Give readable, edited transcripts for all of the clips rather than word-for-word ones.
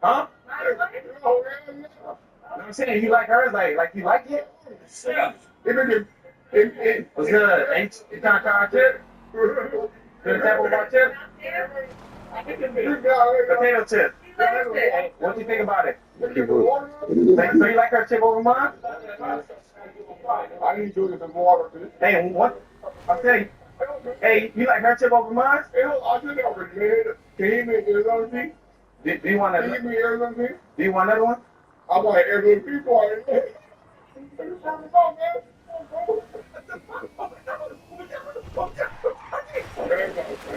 Huh? I'm saying you like hers, like you like it? Yeah. What's good? Ain't you kind of car chip? Good tap about chip? Potato chip. Hey, what do you think about it? So you like her chip over mine? I need to do some water. Hey, what? I'll tell you. Hey, you like her chip over mine? I did already, man. Can you make it something? Do you want another? Do you want another one? I want every people.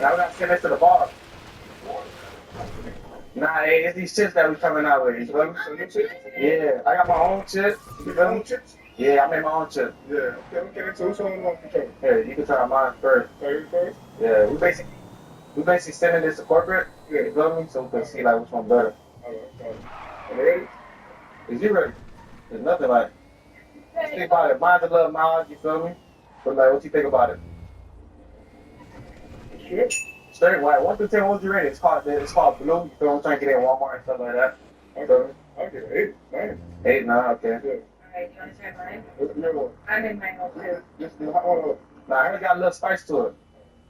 Now we got to send this to the bar. Nah, hey, it's these chips that we coming out with. You feel me? Yeah, I got my own chip. You feel me? Yeah, I made my own chip. Yeah. Okay, so which one you want to try? Here, you can try mine first. Yours first? Yeah, we basically sending this to corporate. Yeah. You feel me? So we can see like which one better. Alright. Are you ready? Is you ready? There's nothing like. Think about it. Mine's a little mild. You feel me? But like, what you think about it? Sure. Straight white. 1 through 10, what would you rate it? It's called blue. You feel me? I'm trying to get it at Walmart and stuff like that. You feel me? Okay, 8, 9. 8, 9, okay. Yeah. Alright, you want to try mine? What's your one? I made mine all too. Just the hot one. Nah, it got a little spice to it.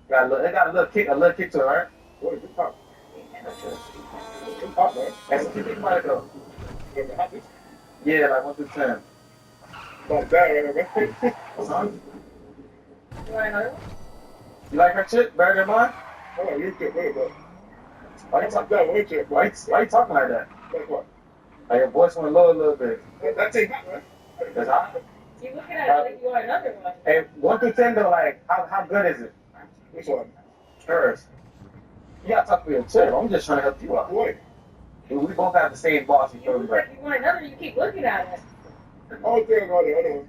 It got a little kick to it, right? What is it pop? It's hot, man. That's what you think about it though. Yeah, like 1 through 10. Like that, right? You want another one? You like her chip better than mine? Oh, you chip better, bro. Why you talking like that? Like what? Like your voice went low a little bit. That's hot, man. That's hot? You looking at it like you want another one. Hey, 1 through 10 though, like, how good is it? Which one? Hers. You gotta talk to your chip. I'm just trying to help you out. Wait. We both have the same boss. You look like you want another, you keep looking at it. Oh, okay, about the other one.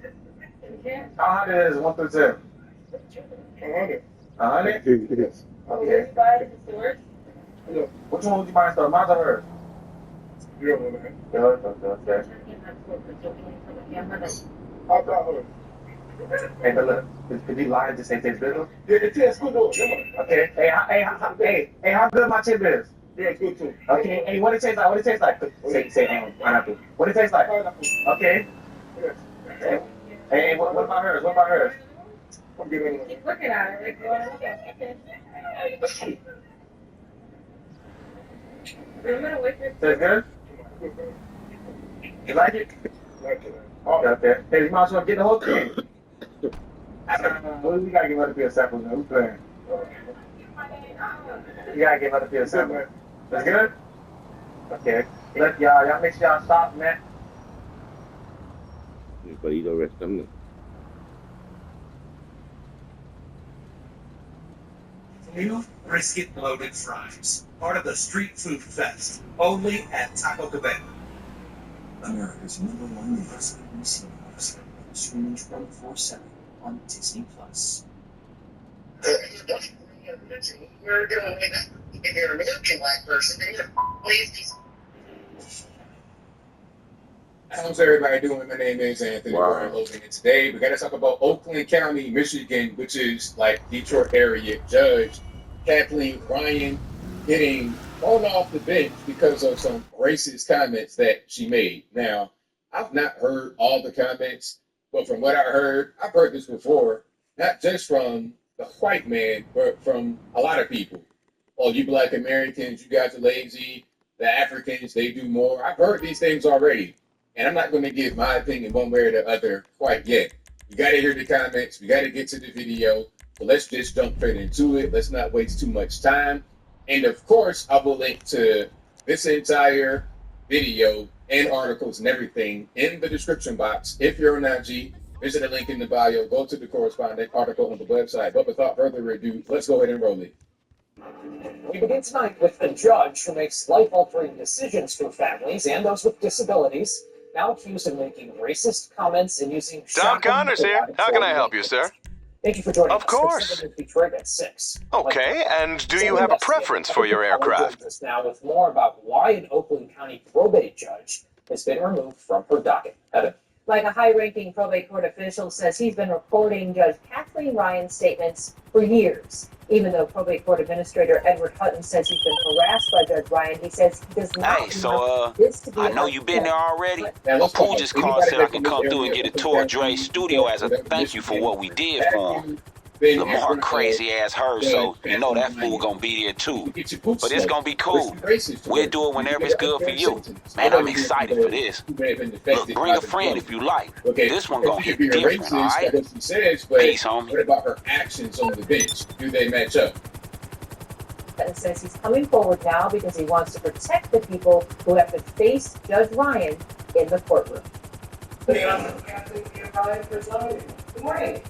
Yeah. How hot it is 1 through 10? 100. 100? Yes. Okay. Did you buy it at the store? Yeah. Which one would you buy in the store? Mine or hers? Your one, man. Yours? Okay. How about hers? Hey, but look, could you lie and just say it's good? Yeah, it tastes good though. Okay. Hey, how good my chip is? Yeah, it's good too. Okay. Hey, what it tastes like? Say, pineapple. What it tastes like? Pineapple. Okay. Yeah. Hey, what about hers? I'm getting it. Keep looking at it. Tastes good? You like it? Like it. Okay. Hey, you might as well get the whole thing. We gotta give other people samples, man. We playing. You gotta give other people samples. That's good? Okay. Look, y'all make sure y'all stop, man. New brisket loaded fries, part of the Street Food Fest, only at Taco Cabana. America's #1 MSNBC news, streaming 24/7 on Disney Plus. You're doing it. If you're an American black person, then you're please. How's everybody doing? My name is Anthony Brian Logan, and today we're going to talk about Oakland County, Michigan, which is like Detroit area judge Kathleen Ryan getting thrown off the bench because of some racist comments that she made. Now, I've not heard all the comments, but from what I heard, I've heard this before, not just from the white man, but from a lot of people. Oh, you black Americans, you guys are lazy. The Africans, they do more. I've heard these things already. And I'm not going to give my opinion one way or the other quite yet. You got to hear the comments. We got to get to the video. So let's just jump straight into it. Let's not waste too much time. And of course, I will link to this entire video and articles and everything in the description box. If you're on IG, visit the link in the bio. Go to the corresponding article on the website. But without further ado, let's go ahead and roll it. We begin tonight with a judge who makes life-altering decisions for families and those with disabilities, now accused of making racist comments and using... Tom Connors here. How can I help you, sir? Thank you for joining us. Of course. Detroit at 6. Okay, and do you have a preference for your aircraft? Now with more about why an Oakland County probate judge has been removed from her docket. Heather. Like a high-ranking probate court official says he's been reporting Judge Kathleen Ryan's statements for years. Even though probate court administrator Edward Hutton says he's been harassed by Judge Ryan, he says he does not want this to be I know you've been there already. Now, Pooh just called said I could come through and get a tour of Dre's studio as a thank you for what we did for him. Lamar crazy ass her, so you know that fool gonna be there too. But it's gonna be cool. We'll do it whenever it's good for you. Man, I'm excited for this. Look, bring a friend if you like. This one gonna hit different, alright? Peace, homie. What about her actions on the bench? Do they match up? And says he's coming forward now because he wants to protect the people who have to face Judge Ryan in the courtroom. Good morning.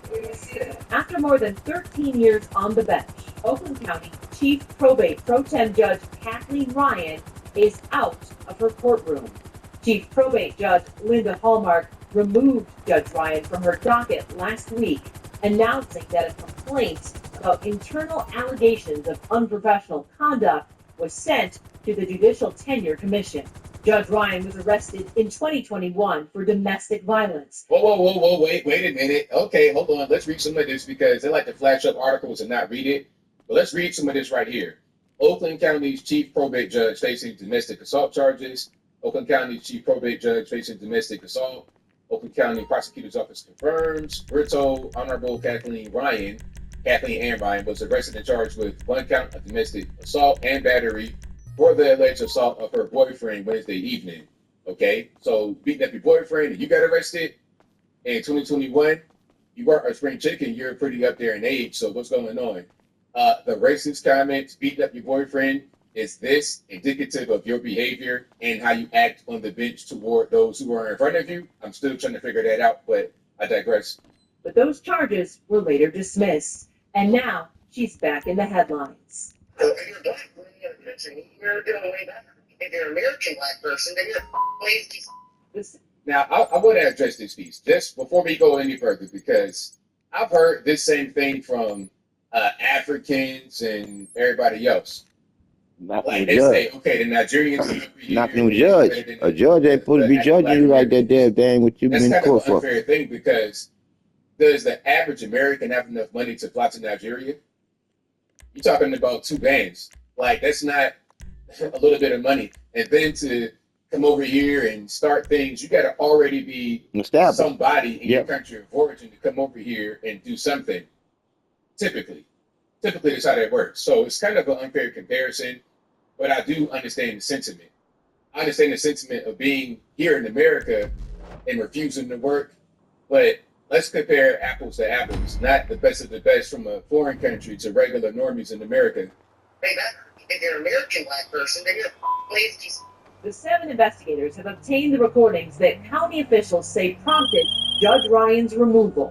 After more than 13 years on the bench, Oakland County Chief Probate Pro Tem Judge Kathleen Ryan is out of her courtroom. Chief Probate Judge Linda Hallmark removed Judge Ryan from her docket last week, announcing that a complaint about internal allegations of unprofessional conduct was sent to the Judicial Tenure Commission. Judge Ryan was arrested in 2021 for domestic violence. Whoa, wait a minute. Okay, hold on. Let's read some of this because they like to flash up articles and not read it. But let's read some of this right here. Oakland County's chief probate judge facing domestic assault charges. Oakland County's chief probate judge facing domestic assault. Oakland County Prosecutor's Office confirms. We're told Honorable Kathleen Ann Ryan was arrested and charged with 1 count of domestic assault and battery for the alleged assault of her boyfriend Wednesday evening. Okay, so beating up your boyfriend and you got arrested in 2021. You weren't a spring chicken. You're pretty up there in age. So what's going on? The racist comments, beating up your boyfriend, is this indicative of your behavior and how you act on the bench toward those who are in front of you? I'm still trying to figure that out, but I digress. But those charges were later dismissed, and now she's back in the headlines. So if you're black, you're doing way better. If you're an American black person, then you're lazy. Now, I want to address this piece just before we go any further, because I've heard this same thing from Africans and everybody else. Not Like no they judge. say, okay, the Nigerians. Not no judge. A judge ain't supposed to be judging you like that damn thing what you That's been in kind of court an for. unfair thing because does the average American have enough money to fly to Nigeria? You're talking about 2 bands. Like, that's not a little bit of money. And then to come over here and start things, you got to already be Established. somebody in Yep. your country of origin to come over here and do something. Typically that's how that works. So it's kind of an unfair comparison, but I do understand the sentiment. I understand the sentiment of being here in America and refusing to work, but let's compare apples to apples, not the best of the best from a foreign country to regular normies in America. Way better. If you're an American black person, then you're lazy. The 7 investigators have obtained the recordings that county officials say prompted Judge Ryan's removal.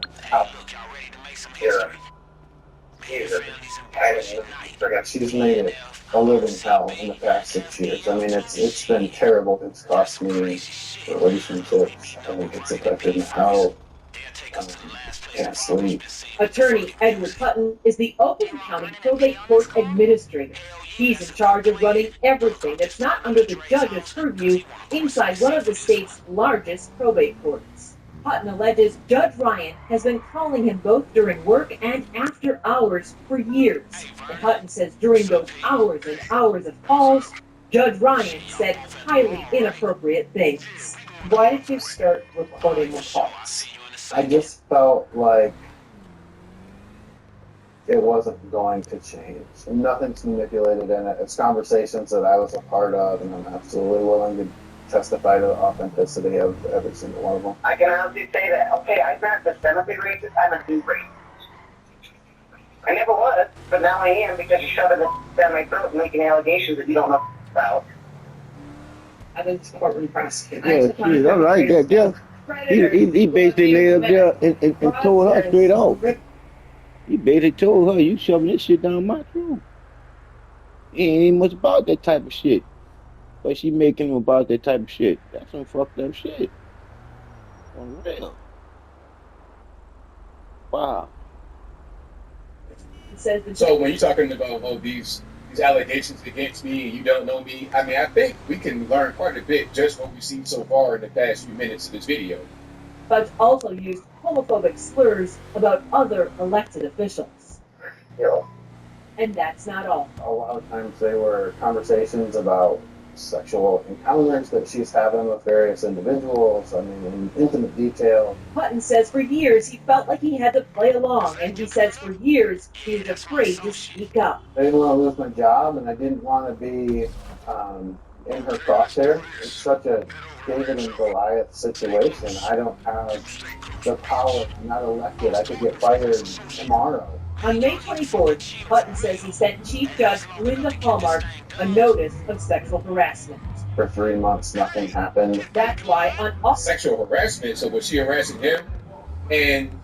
She's made a living hell in the past 6 years. I mean, it's been terrible. It's cost me relationships. I think it's affected how can't sleep. Attorney Edward Hutton is the Oakland County Probate Court Administrator. He's in charge of running everything that's not under the judge's purview inside one of the state's largest probate courts. Hutton alleges Judge Ryan has been calling him both during work and after hours for years. And Hutton says during those hours and hours of calls, Judge Ryan said highly inappropriate things. Why did you start recording the calls? I just felt like it wasn't going to change. Nothing's manipulated in it. It's conversations that I was a part of, and I'm absolutely willing to testify to the authenticity of every single one of them. I can honestly say that, okay, I'm not systemically racist, I'm a new racist. I never was, but now I am because you shove it down my throat and making allegations that you don't know about. I've been courtroom prosecutor. Yeah, shit, all right, yeah. He basically laid up there and told her straight off. He basically told her, you shoving this shit down my throat. He ain't even much about that type of shit. But she making him about that type of shit. That's some fucked up shit. On real. Wow. So when you're talking about these allegations against me and you don't know me, I mean, I think we can learn quite a bit just what we've seen so far in the past few minutes of this video. but also used homophobic slurs about other elected officials. And that's not all. A lot of times they were conversations about sexual encounters that she's having with various individuals. I mean, in intimate detail. Hutton says for years he felt like he had to play along, and he says for years he was afraid to speak up. I didn't want to lose my job, and I didn't want to be in her crosshair. It's such a David and Goliath situation. I don't have the power. I'm not elected. I could get fired tomorrow. On May 24th, Hutton says he sent Chief Judge Linda Hallmark a notice of sexual harassment. For 3 months, nothing happened. That's why on all sexual harassment, so was she harassing him? And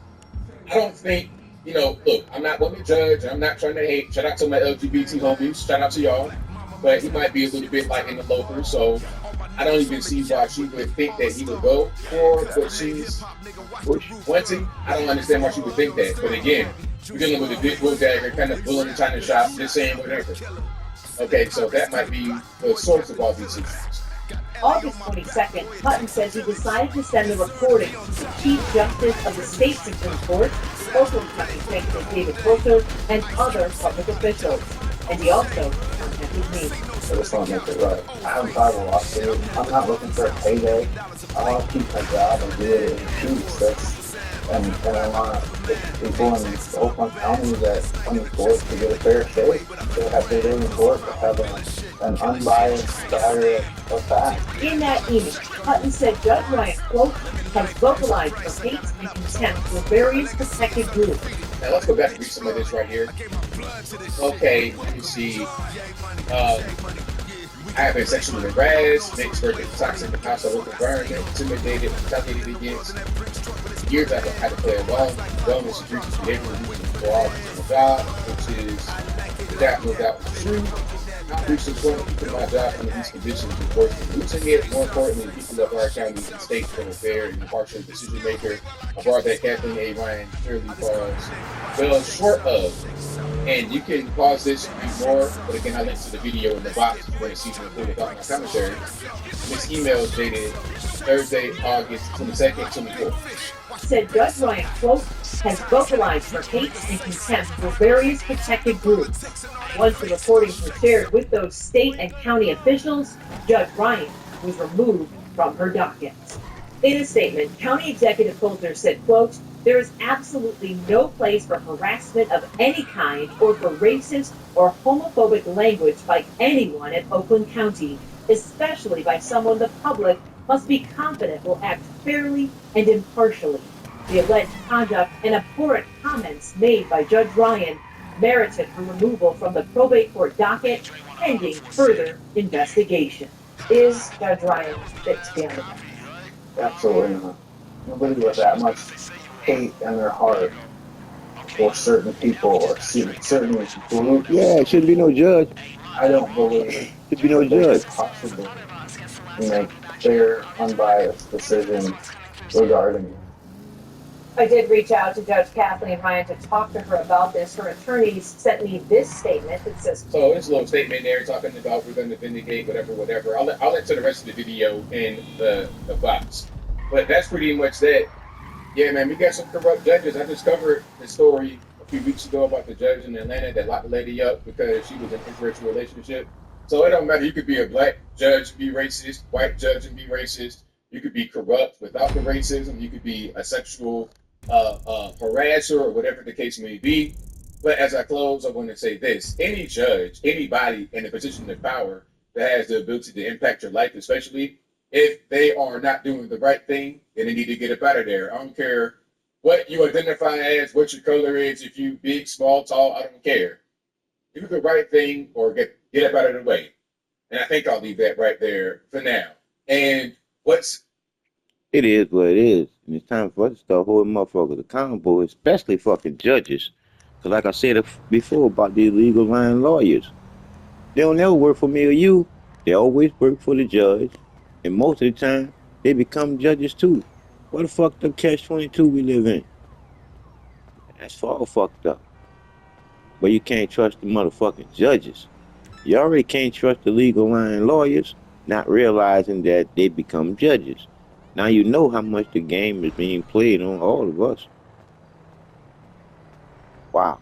I don't think, look, I'm not one to judge, I'm not trying to hate. Shout out to my LGBT homies, shout out to y'all. But he might be a little bit like in the local, so I don't even see why she would think that he would go for what she's wanting. I don't understand why she would think that. But again, we're dealing with a big wood dagger, kind of bullying the China shop, just saying whatever. Okay, so that might be the source of all these issues. August 22nd, Hutton says he decided to send the recording to the Chief Justice of the State Supreme Court, Oakland County Commissioner David Coulter, and other public officials. And he also contacted me. I just want to make it right. I haven't filed a lawsuit. I'm not looking for a payday. I want to keep my job and do it in peace. And I want people in Oakland County that come in court to get a fair shake. To have their day in court, to have an unbiased battery of facts. In that email, Hutton said Judge Ryan, quote, has vocalized her hate and contempt for various protected groups. Now let's go back and read some of this right here. Okay, you see, I have been sexually harassed, mixed with a toxic and hostile work environment, intimidated, retaliated against. Years I've had to play along, wellness and drinking behavior reasons for all of my job, which is that no doubt true. Outreach support keeping my job under these conditions is worse than losing it. More importantly, people of our county and state from a fair and impartial decision maker, a bar that Kathleen A. Ryan clearly falls short of. And you can pause this and read more, but again, I linked to the video in the box where it's even included without my commentary. This email is dated Thursday, August 22nd, 24. Said Judge Ryan, quote, has vocalized her hate and contempt for various protected groups. Once the recordings were shared with those state and county officials, Judge Ryan was removed from her docket. In a statement, County Executive Coulter said, quote, there is absolutely no place for harassment of any kind or for racist or homophobic language by anyone at Oakland County, especially by someone the public must be confident will act fairly and impartially. The alleged conduct and abhorrent comments made by Judge Ryan merited her removal from the probate court docket pending further investigation. Is Judge Ryan fit to be on the bench? Absolutely not. Nobody with that much hate in their heart for certain people or certain groups. Yeah, it shouldn't be no judge. I don't believe Should be no judge. it's possible to make fair, unbiased decisions regarding it. I did reach out to Judge Kathleen Ryan to talk to her about this. Her attorneys sent me this statement that says, so this little statement there talking about we're going to vindicate whatever. I'll let to the rest of the video in the box. But that's pretty much that. Yeah, man, we got some corrupt judges. I just covered the story a few weeks ago about the judge in Atlanta that locked the lady up because she was in an interracial relationship. So it don't matter. You could be a black judge and be racist, white judge and be racist. You could be corrupt without the racism. You could be a sexual harasser or whatever the case may be. But as I close, I want to say this. Any judge, anybody in a position of power that has the ability to impact your life, especially if they are not doing the right thing, then they need to get up out of there. I don't care what you identify as, what your color is, if you big, small, tall, I don't care. Do the right thing or get up out of the way. And I think I'll leave that right there for now. And it is what it is. And it's time for us to start holding motherfuckers accountable, especially fucking judges. Because like I said before about the illegal line lawyers, they don't never work for me or you. They always work for the judge. And most of the time, they become judges too. What the fuck the catch-22 we live in? That's all fucked up. But you can't trust the motherfucking judges. You already can't trust the legal line lawyers, not realizing that they become judges. Now you know how much the game is being played on all of us. Wow.